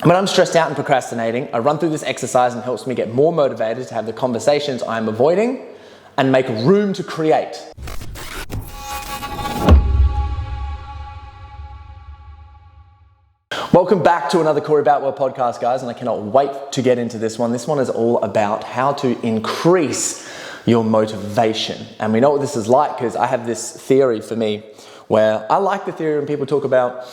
When I'm stressed out and procrastinating, I run through this exercise and it helps me get more motivated to have the conversations I'm avoiding and make room to create. Welcome back to another Corey Boutwell podcast, guys, and I cannot wait to get into this one. This one is all about how to increase your motivation. And we know what this is like because I have this theory for me where I like the theory when people talk about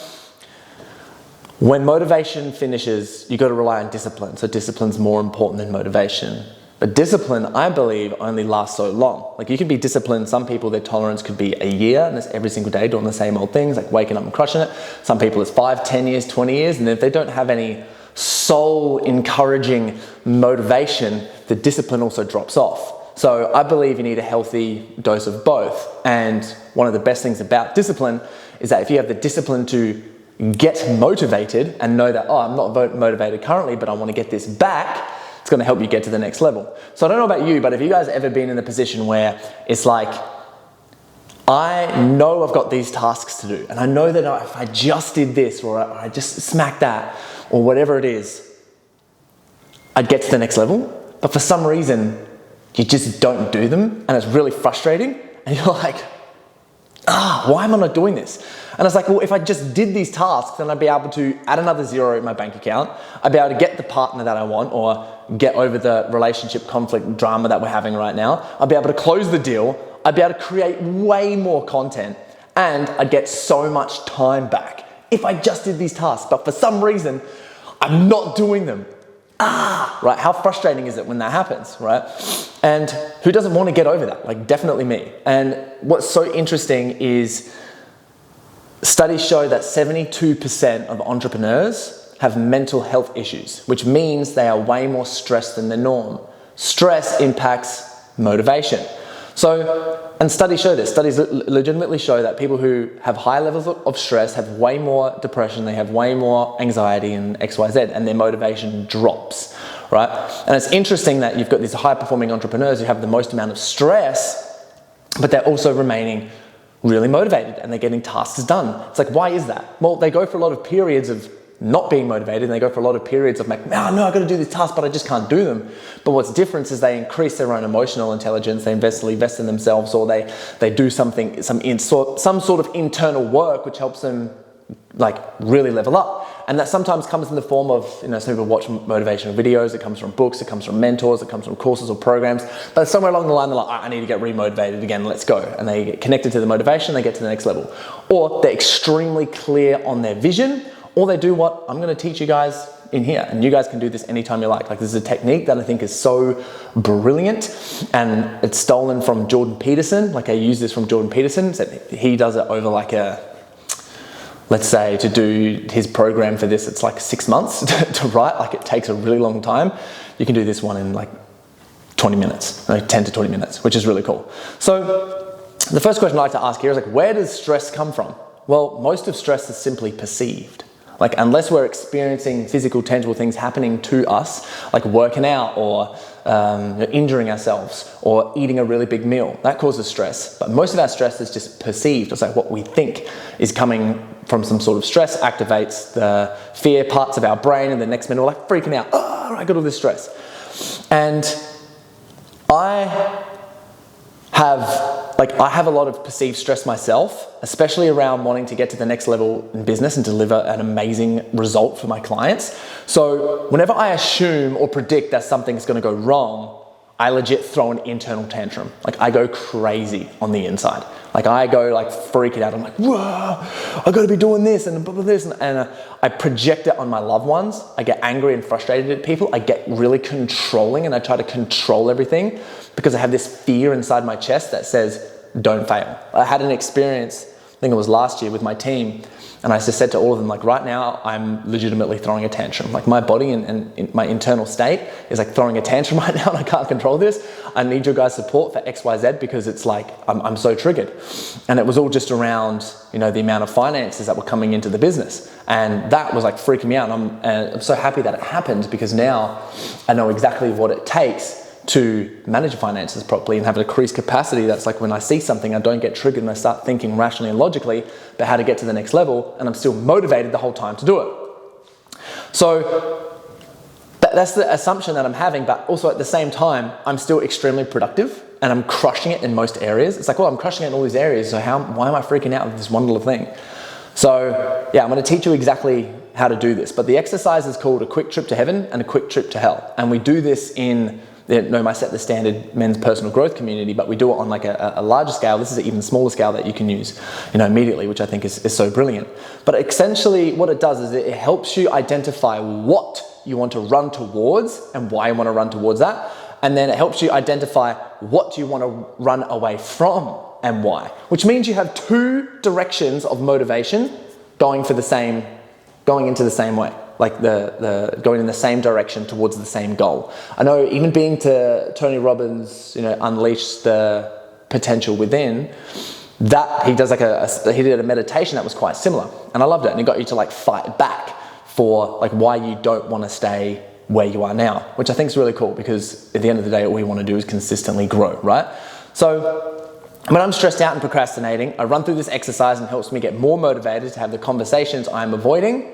when motivation finishes, you got to rely on discipline. So discipline's more important than motivation. But discipline, I believe, only lasts so long. Like you can be disciplined. Some people, their tolerance could be a year and it's every single day doing the same old things, like waking up and crushing it. Some people it's 5, 10 years, 20 years. And if they don't have any soul encouraging motivation, the discipline also drops off. So I believe you need a healthy dose of both. And one of the best things about discipline is that if you have the discipline to get motivated and know that, oh, I'm not motivated currently, but I want to get this back, it's going to help you get to the next level. So I don't know about you, but have you guys ever been in a position where it's like, I know I've got these tasks to do, and I know that if I just did this, or I just smacked that, or whatever it is, I'd get to the next level, but for some reason, you just don't do them, and it's really frustrating, and you're like, why am I not doing this? And it's like, well, if I just did these tasks, then I'd be able to add another zero in my bank account. I'd be able to get the partner that I want or get over the relationship conflict drama that we're having right now. I'd be able to close the deal. I'd be able to create way more content and I'd get so much time back if I just did these tasks. But for some reason, I'm not doing them. Right? How frustrating is it when that happens, right? And who doesn't want to get over that? Like definitely me. And what's so interesting is studies show that 72% of entrepreneurs have mental health issues, which means they are way more stressed than the norm. Stress impacts motivation. So, and studies show this. Studies legitimately show that people who have high levels of stress have way more depression, they have way more anxiety and XYZ, and their motivation drops, right? And it's interesting that you've got these high-performing entrepreneurs who have the most amount of stress, but they're also remaining really motivated and they're getting tasks done. It's like, why is that? Well, they go for a lot of periods of not being motivated and they go for a lot of periods of like, no, I got to do this task, but I just can't do them. But what's different is they increase their own emotional intelligence, they invest in themselves, or they do some sort of internal work which helps them like really level up. And that sometimes comes in the form of, some people watch motivational videos, it comes from books, it comes from mentors, it comes from courses or programs, but somewhere along the line they're like, I need to get remotivated again, let's go. And they get connected to the motivation, they get to the next level. Or they're extremely clear on their vision, or they do what I'm gonna teach you guys in here. And you guys can do this anytime you like. Like this is a technique that I think is so brilliant, and it's stolen from Jordan Peterson. Like I use this from Jordan Peterson, so he does it over like let's say to do his program for this, it's like 6 months to write, like it takes a really long time. You can do this one in like 20 minutes, like 10 to 20 minutes, which is really cool. So the first question I like to ask here is like, where does stress come from? Well, most of stress is simply perceived. Like unless we're experiencing physical, tangible things happening to us, like working out or injuring ourselves or eating a really big meal, that causes stress. But most of our stress is just perceived. It's like what we think is coming from some sort of stress activates the fear parts of our brain, and the next minute we're like freaking out. Oh, I got all this stress. And I have a lot of perceived stress myself, especially around wanting to get to the next level in business and deliver an amazing result for my clients. So whenever I assume or predict that something's going to go wrong, I legit throw an internal tantrum. Like I go crazy on the inside. Like I go like freaking out. I'm like, whoa, I got to be doing this and blah, blah, this. And I project it on my loved ones. I get angry and frustrated at people. I get really controlling and I try to control everything because I have this fear inside my chest that says, don't fail. I had an experience, I think it was last year with my team, and I just said to all of them, like right now, I'm legitimately throwing a tantrum. Like my body and my internal state is like throwing a tantrum right now and I can't control this. I need your guys' support for XYZ because it's like, I'm so triggered. And it was all just around, the amount of finances that were coming into the business. And that was like freaking me out. And I'm so happy that it happened because now I know exactly what it takes to manage finances properly and have an increased capacity. That's like when I see something, I don't get triggered and I start thinking rationally and logically about how to get to the next level, and I'm still motivated the whole time to do it. So that's the assumption that I'm having, but also at the same time, I'm still extremely productive and I'm crushing it in most areas. It's like, well, I'm crushing it in all these areas, so why am I freaking out with this one little thing? So yeah, I'm gonna teach you exactly how to do this, but the exercise is called a quick trip to heaven and a quick trip to hell. And we do this in my Set the Standard men's personal growth community, but we do it on like a larger scale. This is an even smaller scale that you can use, immediately, which I think is so brilliant. But essentially what it does is it helps you identify what you want to run towards and why you want to run towards that. And then it helps you identify what you want to run away from and why, which means you have two directions of motivation going into the same way, like going in the same direction towards the same goal. I know even being to Tony Robbins, unleash the potential within, that he does he did a meditation that was quite similar, and I loved it, and it got you to like fight back for like why you don't want to stay where you are now, which I think is really cool, because at the end of the day, all we want to do is consistently grow, right? So when I'm stressed out and procrastinating, I run through this exercise and it helps me get more motivated to have the conversations I'm avoiding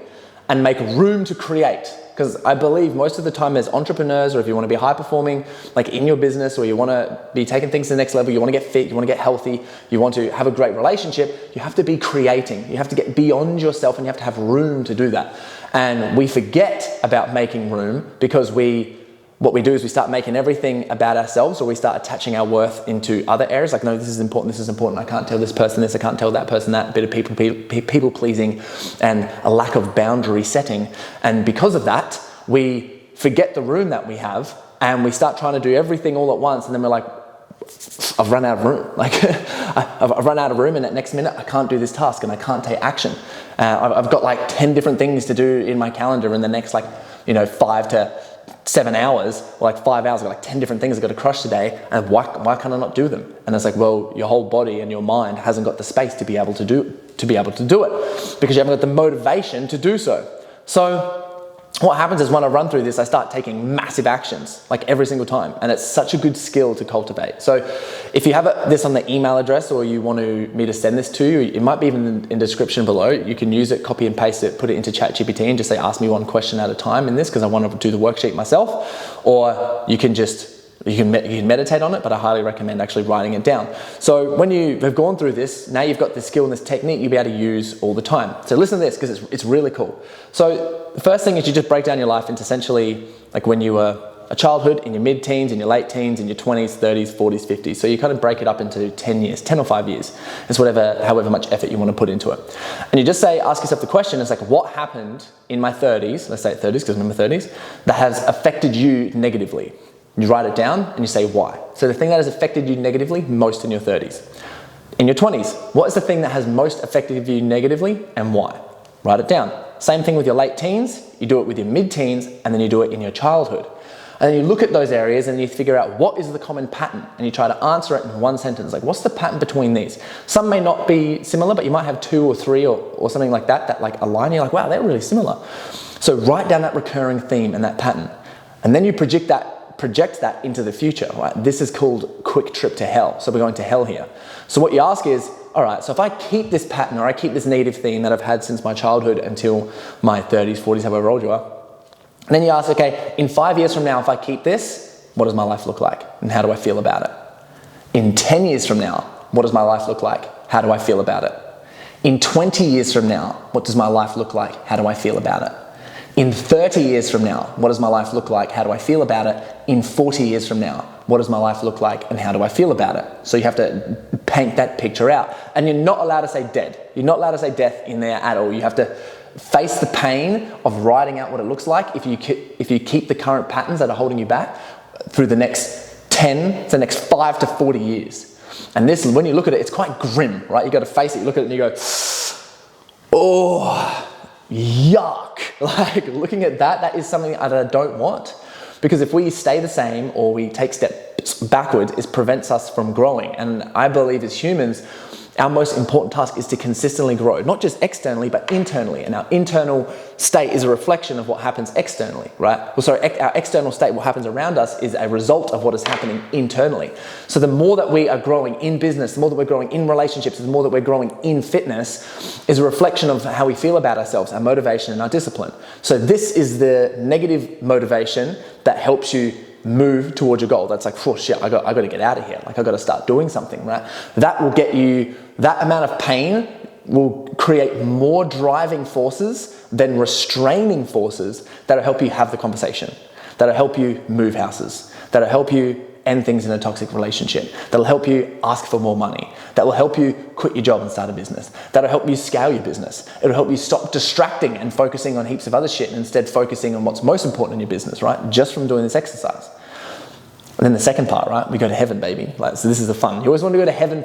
and make room to create. Because I believe most of the time as entrepreneurs, or if you want to be high performing, like in your business, or you want to be taking things to the next level, you want to get fit, you want to get healthy, you want to have a great relationship, you have to be creating. You have to get beyond yourself and you have to have room to do that. And we forget about making room because what we do is we start making everything about ourselves, or we start attaching our worth into other areas. Like, no, this is important, I can't tell this person this, I can't tell that person that, a bit of people pleasing and a lack of boundary setting. And because of that, we forget the room that we have and we start trying to do everything all at once, and then we're like, I've run out of room. Like I've run out of room, and at next minute I can't do this task and I can't take action. I've got like 10 different things to do in my calendar in the next 5 to 7 hours, or like 5 hours. I've got like 10 different things I've got to crush today, and why can't I not do them? And it's like, well, your whole body and your mind hasn't got the space to be able to do it, because you haven't got the motivation to do so. So what happens is when I run through this, I start taking massive actions, like every single time. And it's such a good skill to cultivate. So if you have this on the email address, or you want me to send this to you, it might be even in the description below. You can use it, copy and paste it, put it into ChatGPT and just say, ask me one question at a time in this, because I want to do the worksheet myself. Or you can meditate on it, but I highly recommend actually writing it down. So when you have gone through this, now you've got this skill and this technique you'll be able to use all the time. So listen to this, because it's really cool. So the first thing is you just break down your life into essentially like when you were a childhood, in your mid-teens, in your late teens, in your 20s, 30s, 40s, 50s. So you kind of break it up into 10 years, 10 or 5 years. It's however much effort you want to put into it. And you just ask yourself the question, it's like, what happened in my 30s, let's say 30s, because I'm in my 30s, that has affected you negatively? You write it down and you say why. So the thing that has affected you negatively most in your 30s. In your 20s, what is the thing that has most affected you negatively and why? Write it down. Same thing with your late teens, you do it with your mid-teens, and then you do it in your childhood. And then you look at those areas and you figure out what is the common pattern, and you try to answer it in one sentence. Like, what's the pattern between these? Some may not be similar, but you might have 2 or 3 or something like that like align. You're like, wow, they're really similar. So write down that recurring theme and that pattern. And then you project that into the future, right? This is called quick trip to hell. So we're going to hell here. So what you ask is, all right, so if I keep this pattern, or I keep this negative theme that I've had since my childhood until my 30s, 40s, however old you are, and then you ask, okay, in 5 years from now, if I keep this, what does my life look like? And how do I feel about it? In 10 years from now, what does my life look like? How do I feel about it? In 20 years from now, what does my life look like? How do I feel about it? In 30 years from now, what does my life look like? How do I feel about it? In 40 years from now, what does my life look like and how do I feel about it? So you have to paint that picture out. And you're not allowed to say dead. You're not allowed to say death in there at all. You have to face the pain of writing out what it looks like if you keep the current patterns that are holding you back through the next 5 to 40 years. And this, when you look at it, it's quite grim, right? You got to face it, you look at it and you go, oh, yuck. Like, looking at that is something that I don't want. Because if we stay the same or we take steps backwards, it prevents us from growing. And I believe as humans, Our most important task is to consistently grow, not just externally, but internally. And our internal state is a reflection of what happens externally, right? Our external state, what happens around us, is a result of what is happening internally. So the more that we are growing in business, the more that we're growing in relationships, the more that we're growing in fitness, is a reflection of how we feel about ourselves, our motivation and our discipline. So this is the negative motivation that helps you move towards your goal. That's like, oh shit, I got to get out of here. Like, I got to start doing something, right? That will get you, that amount of pain will create more driving forces than restraining forces that'll help you have the conversation, that'll help you move houses, that'll help you end things in a toxic relationship, that'll help you ask for more money, that will help you quit your job and start a business, that'll help you scale your business. It'll help you stop distracting and focusing on heaps of other shit and instead focusing on what's most important in your business, right? Just from doing this exercise. And then the second part, right? We go to heaven, baby. Like, so this is the fun. You always want to go to heaven,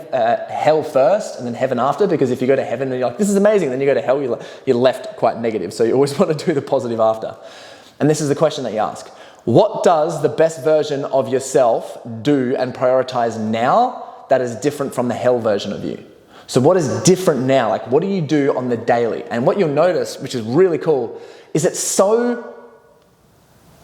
hell first, and then heaven after, because if you go to heaven and you're like, this is amazing, then you go to hell, you're left quite negative. So you always want to do the positive after. And this is the question that you ask. What does the best version of yourself do and prioritize now that is different from the hell version of you? So what is different now? Like, what do you do on the daily? And what you'll notice, which is really cool, is it's so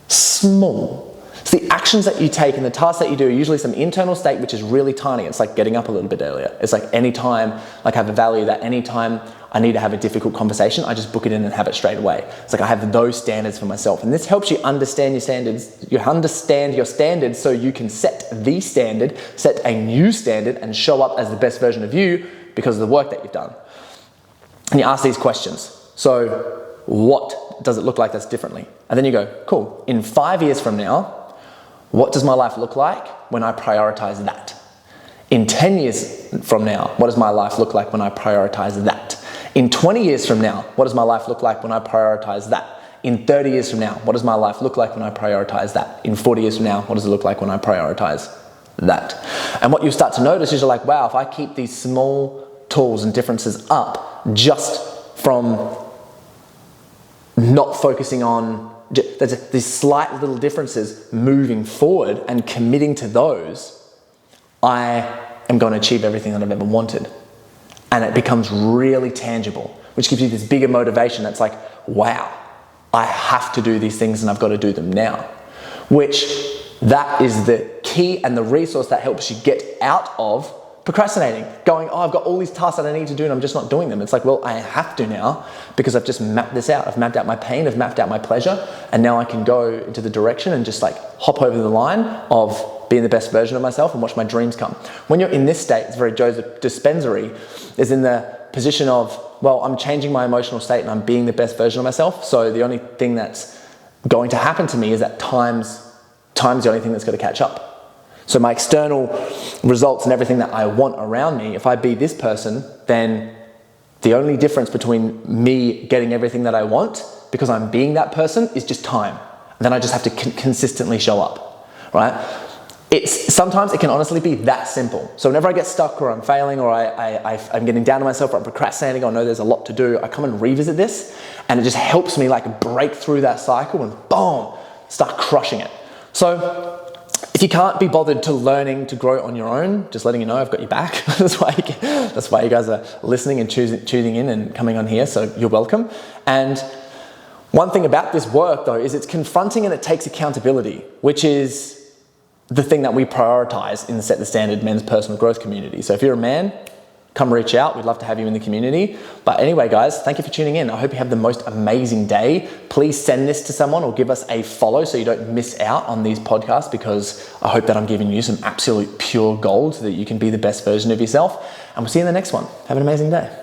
small. So the actions that you take and the tasks that you do are usually some internal state, which is really tiny. It's like getting up a little bit earlier. It's like anytime, like I have a value that anytime I need to have a difficult conversation, I just book it in and have it straight away. It's like I have those standards for myself. And this helps you understand your standards. You understand your standards so you can set the standard, set a new standard and show up as the best version of you because of the work that you've done. And you ask these questions. So what does it look like that's differently? And then you go, cool, in 5 years from now, what does my life look like when I prioritize that? In 10 years from now, what does my life look like when I prioritize that? In 20 years from now, what does my life look like when I prioritize that? In 30 years from now, what does my life look like when I prioritize that? In 40 years from now, what does it look like when I prioritize that? And what you start to notice is you're like, wow, if I keep these small tools and differences up just from not focusing on there's these slight little differences moving forward and committing to those, I am going to achieve everything that I've ever wanted. And it becomes really tangible, which gives you this bigger motivation that's like, wow, I have to do these things and I've got to do them now. Which that is the key and the resource that helps you get out of procrastinating, going, oh, I've got all these tasks that I need to do and I'm just not doing them. It's like, well, I have to now because I've just mapped this out. I've mapped out my pain, I've mapped out my pleasure, and now I can go into the direction and just like hop over the line of being the best version of myself and watch my dreams come. When you're in this state, it's very Joseph Dispensary, is in the position of, well, I'm changing my emotional state and I'm being the best version of myself. So the only thing that's going to happen to me is that time's the only thing that's going to catch up. So my external results and everything that I want around me, if I be this person, then the only difference between me getting everything that I want, because I'm being that person, is just time. And then I just have to consistently show up, right? Sometimes it can honestly be that simple. So whenever I get stuck or I'm failing or I'm getting down on myself or I'm procrastinating or I know there's a lot to do, I come and revisit this and it just helps me like break through that cycle and boom, start crushing it. So if you can't be bothered to learning to grow on your own, just letting you know I've got your back. That's why you guys are listening and tuning in and coming on here, so you're welcome. And one thing about this work though is it's confronting and it takes accountability, which is the thing that we prioritize in the Set the Standard Men's Personal Growth community. So if you're a man, come reach out. We'd love to have you in the community. But anyway, guys, thank you for tuning in. I hope you have the most amazing day. Please send this to someone or give us a follow so you don't miss out on these podcasts, because I hope that I'm giving you some absolute pure gold so that you can be the best version of yourself. And we'll see you in the next one. Have an amazing day.